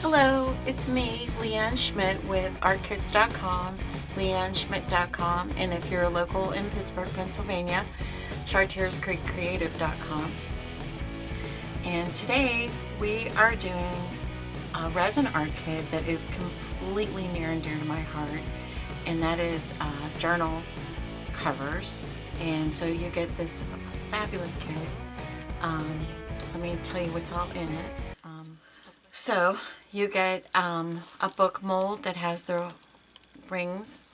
Hello, it's me, Leann Schmidt with artkits.com, leannschmidt.com, and if you're local in Pittsburgh, Pennsylvania, chartierscreekcreative.com. And today we are doing a resin art kit that is completely near and dear to my heart, and that is journal covers. And so you get this fabulous kit. Let me tell you what's all in it. So you get a book mold that has the rings.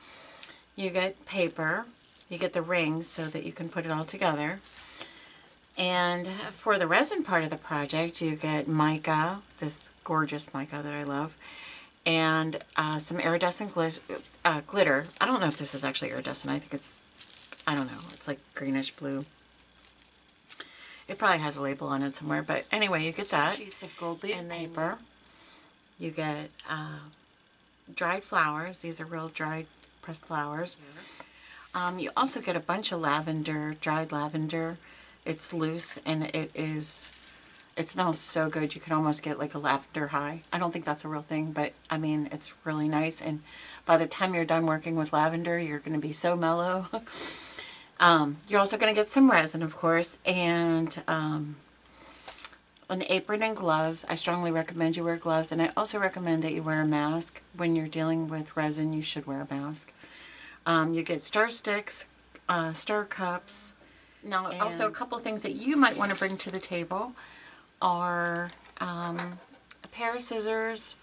You get paper. You get the rings so that you can put it all together. And for the resin part of the project, you get mica, this gorgeous mica that I love, and some iridescent glitter. I don't know if this is actually iridescent. I think it's, I don't know, it's like greenish blue. It probably has a label on it somewhere, but anyway, you get that. Sheets of gold leaf paper. You get dried flowers. These are real dried pressed flowers. You also get a bunch of lavender, dried lavender. It's loose and it smells so good. You can almost get like a lavender high. I don't think that's a real thing, but I mean, it's really nice. And by the time you're done working with lavender, you're going to be so mellow. You're also going to get some resin, of course, and an apron and gloves. I strongly recommend you wear gloves, and I also recommend that you wear a mask. When you're dealing with resin, you should wear a mask. You get stir sticks, stir cups. Now, also a couple things that you might want to bring to the table are a pair of scissors.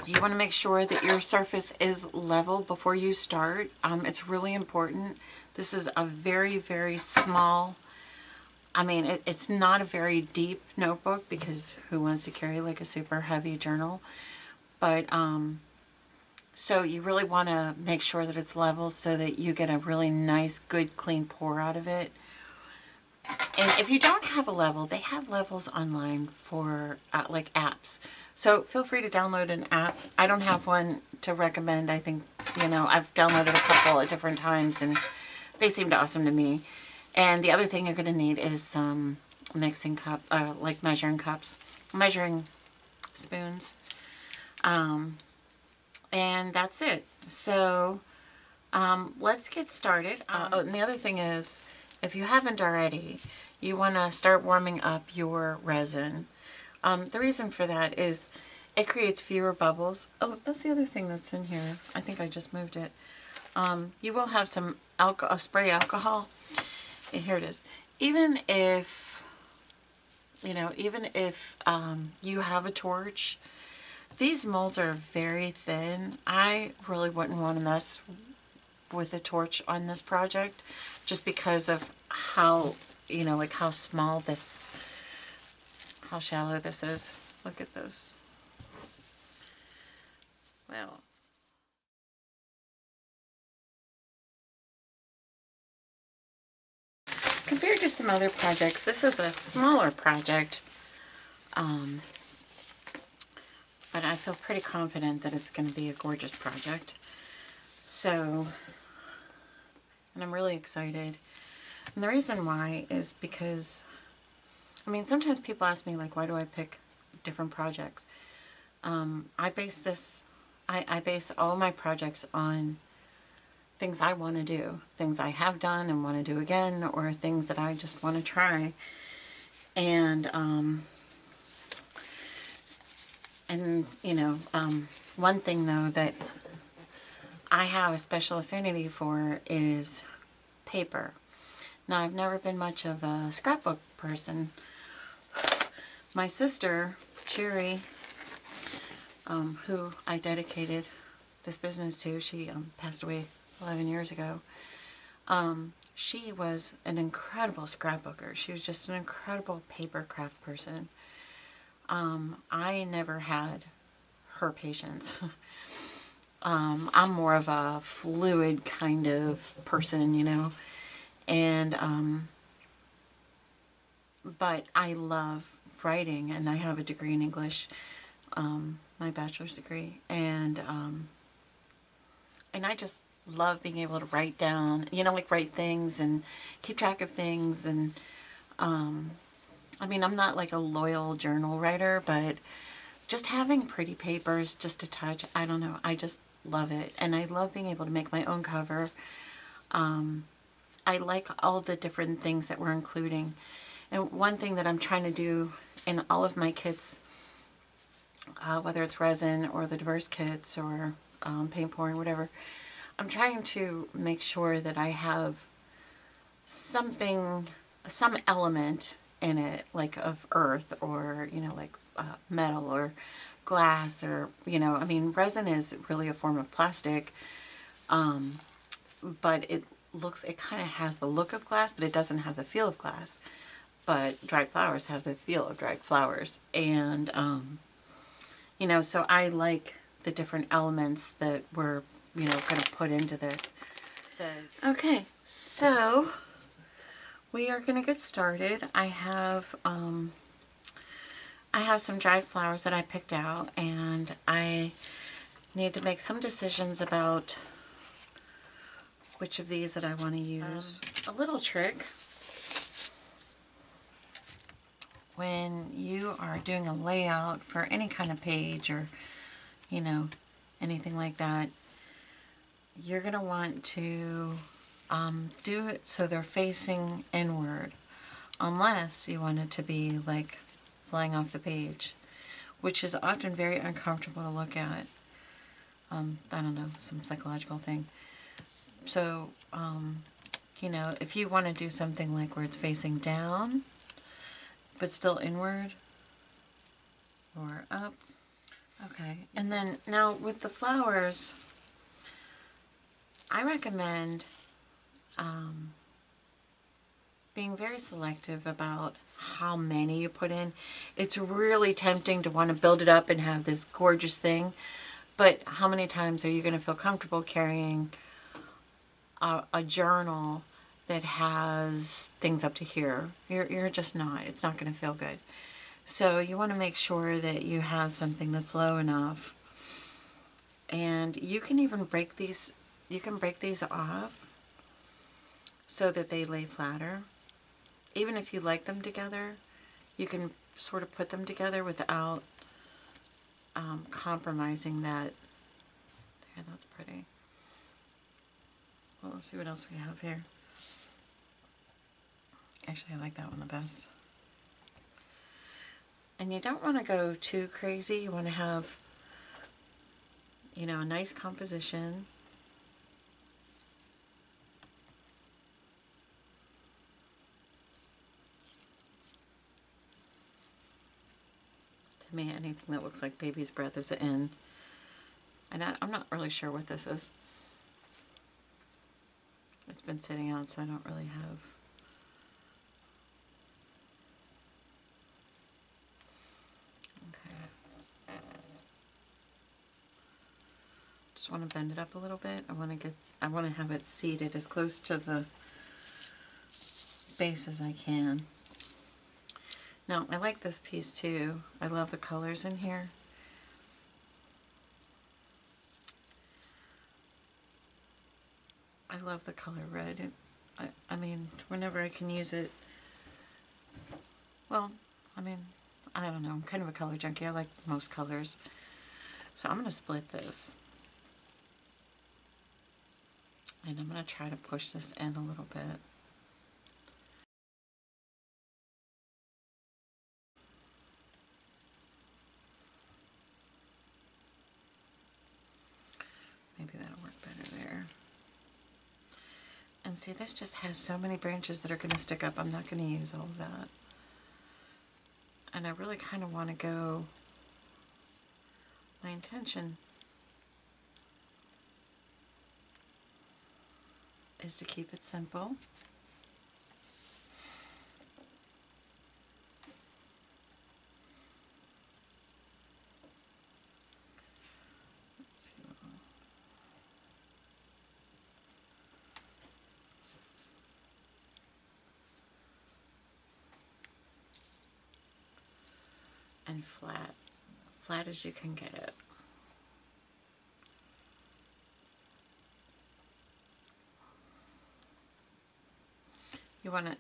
You want to make sure that your surface is level before you start. It's really important. This is a very, very small, I mean, it's not a very deep notebook because who wants to carry like a super heavy journal? But, so you really want to make sure that it's level so that you get a really nice, good, clean pour out of it. And if you don't have a level, they have levels online for like apps. So feel free to download an app. I don't have one to recommend. I think, you know, I've downloaded a couple at different times and they seemed awesome to me. And the other thing you're going to need is some mixing cup, like measuring cups, measuring spoons. And that's it. So let's get started. Oh, and the other thing is, if you haven't already, you want to start warming up your resin. The reason for that is it creates fewer bubbles. Oh, that's the other thing that's in here. I think I just moved it. You will have some spray alcohol. Here it is. Even if, you know, even if you have a torch, these molds are very thin. I really wouldn't want to mess with a torch on this project just because of how, you know, like how small this, how shallow this is. Look at this. Well, compared to some other projects, this is a smaller project, but I feel pretty confident that it's going to be a gorgeous project. So, and I'm really excited. And the reason why is because, I mean, sometimes people ask me, like, why do I pick different projects? I base all my projects on things I want to do, things I have done and want to do again, or things that I just want to try. And you know, one thing though that I have a special affinity for is paper. Now, I've never been much of a scrapbook person. My sister, Sherry, who I dedicated this business to, she passed away 11 years ago. She was an incredible scrapbooker. She was just an incredible paper craft person. I never had her patience. I'm more of a fluid kind of person, you know, and but I love writing, and I have a degree in English, my bachelor's degree, and I just love being able to write down, you know, like write things and keep track of things, and I mean, I'm not like a loyal journal writer, but just having pretty papers just to touch, I don't know, I just love it. And I love being able to make my own cover. I like all the different things that we're including. And one thing that I'm trying to do in all of my kits, whether it's resin or the diverse kits or paint pouring, whatever, I'm trying to make sure that I have something, some element in it, like of earth or, you know, like metal or glass or, you know, I mean, resin is really a form of plastic, but it kind of has the look of glass, but it doesn't have the feel of glass. But dried flowers have the feel of dried flowers. And, you know, so I like the different elements that we're, you know, going to put into this. Okay, so we are going to get started. I have some dried flowers that I picked out, and I need to make some decisions about which of these that I want to use. A little trick when you are doing a layout for any kind of page or, you know, anything like that, you're going to want to do it so they're facing inward, unless you want it to be like flying off the page, which is often very uncomfortable to look at. I don't know, some psychological thing. So, you know, if you want to do something like where it's facing down, but still inward, or up. Okay, and then now with the flowers, I recommend being very selective about how many you put in. It's really tempting to want to build it up and have this gorgeous thing, but how many times are you going to feel comfortable carrying a journal that has things up to here? You're just not. It's not going to feel good. So you want to make sure that you have something that's low enough. And you can even break these, you can break these off so that they lay flatter. Even if you like them together, you can sort of put them together without compromising that. Yeah, that's pretty. Well, let's see what else we have here. Actually, I like that one the best. And you don't want to go too crazy. You want to have, you know, a nice composition. To me, anything that looks like baby's breath is in. And I'm not really sure what this is. It's been sitting out, so I don't really have. Okay. Just want to bend it up a little bit. I want to have it seated as close to the base as I can. Now, I like this piece too. I love the colors in here. I love the color red. I mean, whenever I can use it, well, I mean, I don't know. I'm kind of a color junkie. I like most colors. So I'm going to split this. And I'm going to try to push this in a little bit. Maybe that'll work better there. And see, this just has so many branches that are going to stick up. I'm not going to use all of that. And I really kind of want to go, my intention is to keep it simple. Let's see. And flat as you can get it. You want it,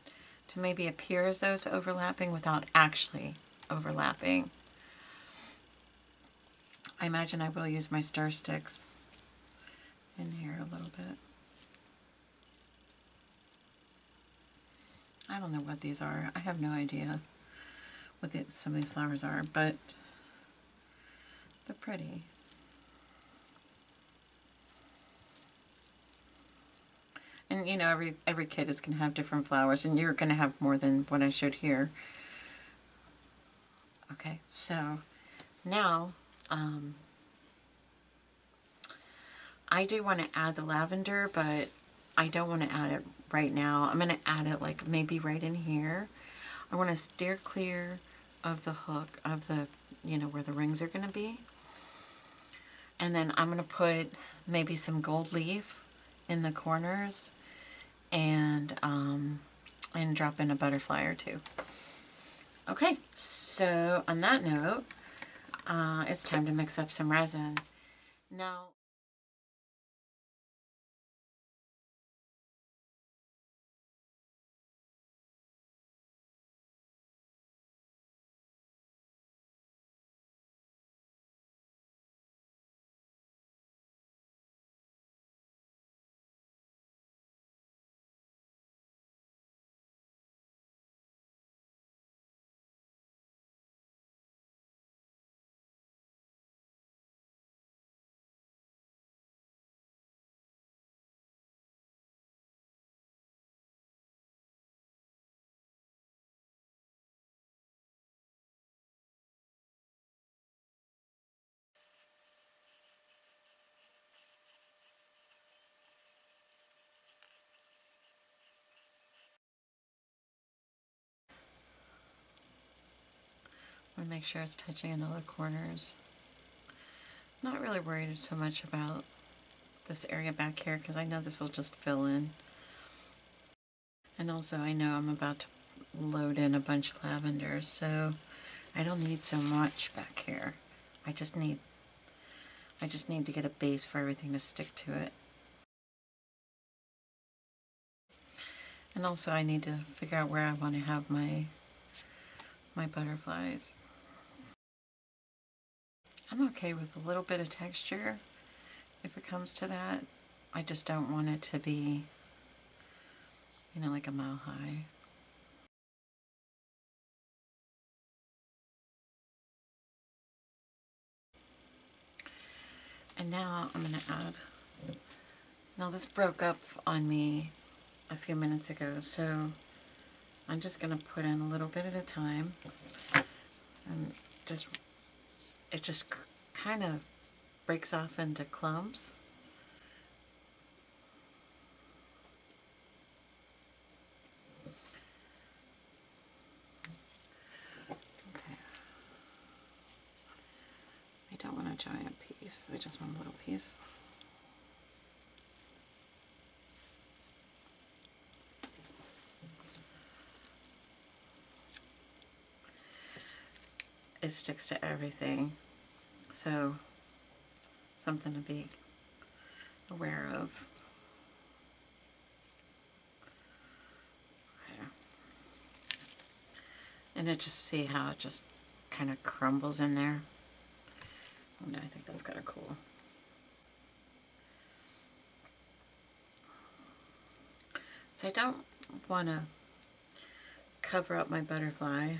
to maybe appear as though it's overlapping without actually overlapping. I imagine I will use my stir sticks in here a little bit. I don't know what these are. I have no idea what some of these flowers are, but they're pretty. And you know, every kit is going to have different flowers, and you're going to have more than what I showed here. Okay, so now I do want to add the lavender, but I don't want to add it right now. I'm going to add it like maybe right in here. I want to steer clear of the hook, of the, you know, where the rings are going to be. And then I'm going to put maybe some gold leaf in the corners and drop in a butterfly or two. Okay, so on that note, it's time to mix up some resin. Now, I'm going to make sure it's touching in all the corners. Not really worried so much about this area back here because I know this will just fill in. And also I know I'm about to load in a bunch of lavender, so I don't need so much back here. I just need to get a base for everything to stick to it. And also I need to figure out where I want to have my butterflies. I'm okay with a little bit of texture if it comes to that. I just don't want it to be, you know, like a mile high. And now I'm going to add, now this broke up on me a few minutes ago, so I'm just going to put in a little bit at a time, and it just kind of breaks off into clumps. Okay. I don't want a giant piece, I just want a little piece. It sticks to everything, so something to be aware of. Okay. And I just see how it just kind of crumbles in there. Oh, no, I think that's kind of cool. So I don't want to cover up my butterfly.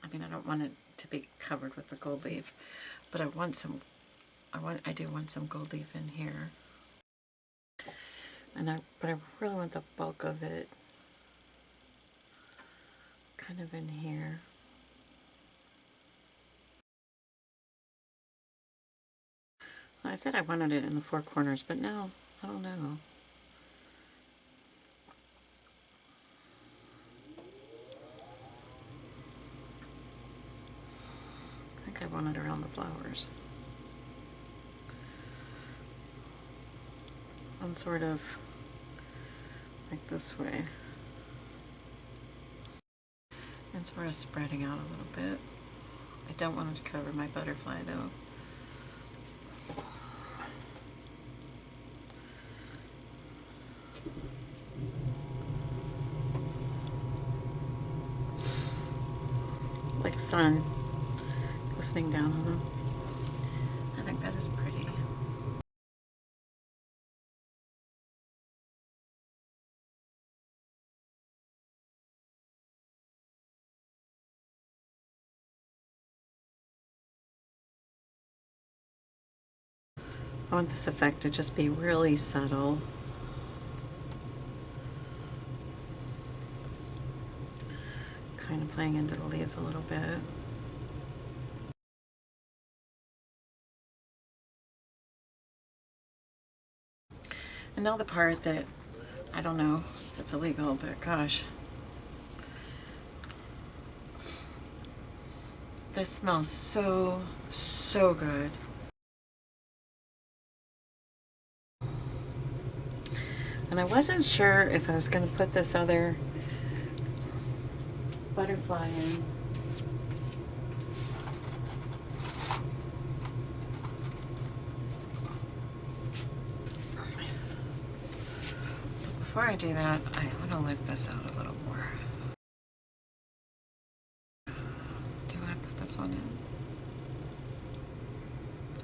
I mean, I don't want it to be covered with the gold leaf, but I do want some gold leaf in here. But I really want the bulk of it kind of in here. I said I wanted it in the four corners, but no, I don't know. I think I want it around the flowers. And sort of like this way. And sort of spreading out a little bit. I don't want it to cover my butterfly though. Like sun glistening down on them. I think that is pretty. I want this effect to just be really subtle. Kind of playing into the leaves a little bit. And now the part that, I don't know if it's illegal, but gosh. This smells so, so good. And I wasn't sure if I was going to put this other butterfly in. Before I do that, I want to lift this out a little more. Do I put this one in?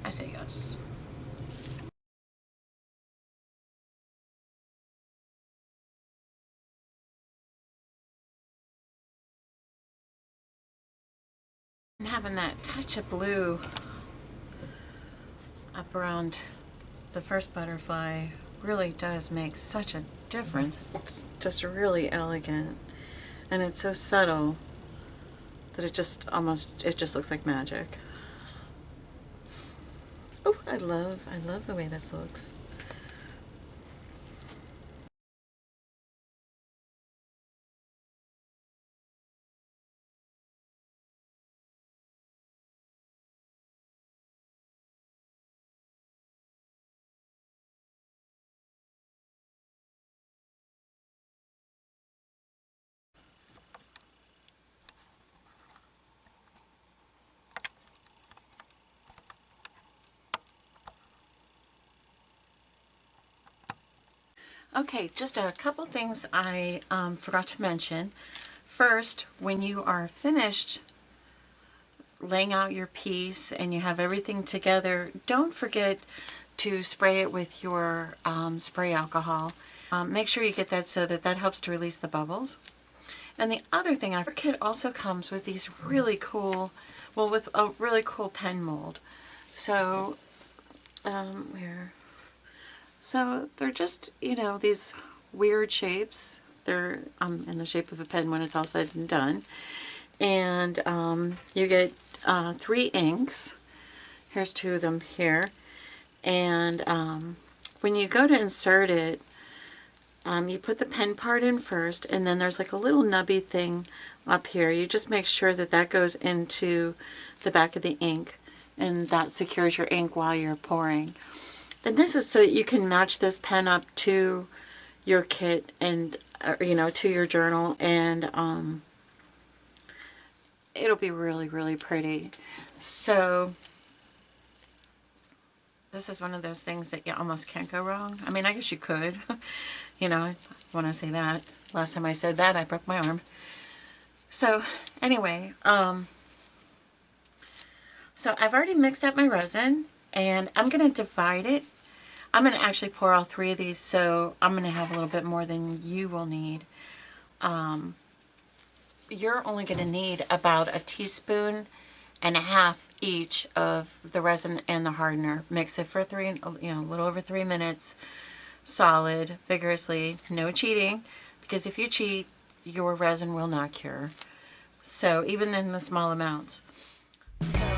I say yes. And having that touch of blue up around the first butterfly really does make such a difference. It's just really elegant, and it's so subtle that it just looks like magic. Oh, I love the way this looks. Okay, just a couple things I forgot to mention. First, when you are finished laying out your piece and you have everything together, don't forget to spray it with your spray alcohol. Make sure you get that so that helps to release the bubbles. And the other thing, our kit also comes with these really cool, well, with a really cool pen mold. So, So they're just, you know, these weird shapes. They're in the shape of a pen when it's all said and done. And you get 3 inks. Here's 2 of them here. And when you go to insert it, you put the pen part in first, and then there's like a little nubby thing up here. You just make sure that goes into the back of the ink, and that secures your ink while you're pouring. And this is so that you can match this pen up to your kit and, you know, to your journal, and it'll be really, really pretty. So this is one of those things that you almost can't go wrong. I mean, I guess you could. You know, when I say that, last time I said that, I broke my arm. So anyway, so I've already mixed up my resin, and I'm going to divide it. I'm going to actually pour all 3 of these, so I'm going to have a little bit more than you will need. You're only going to need about 1.5 teaspoons each of the resin and the hardener. Mix it for a little over 3 minutes, solid, vigorously, no cheating, because if you cheat, your resin will not cure. So even in the small amounts. So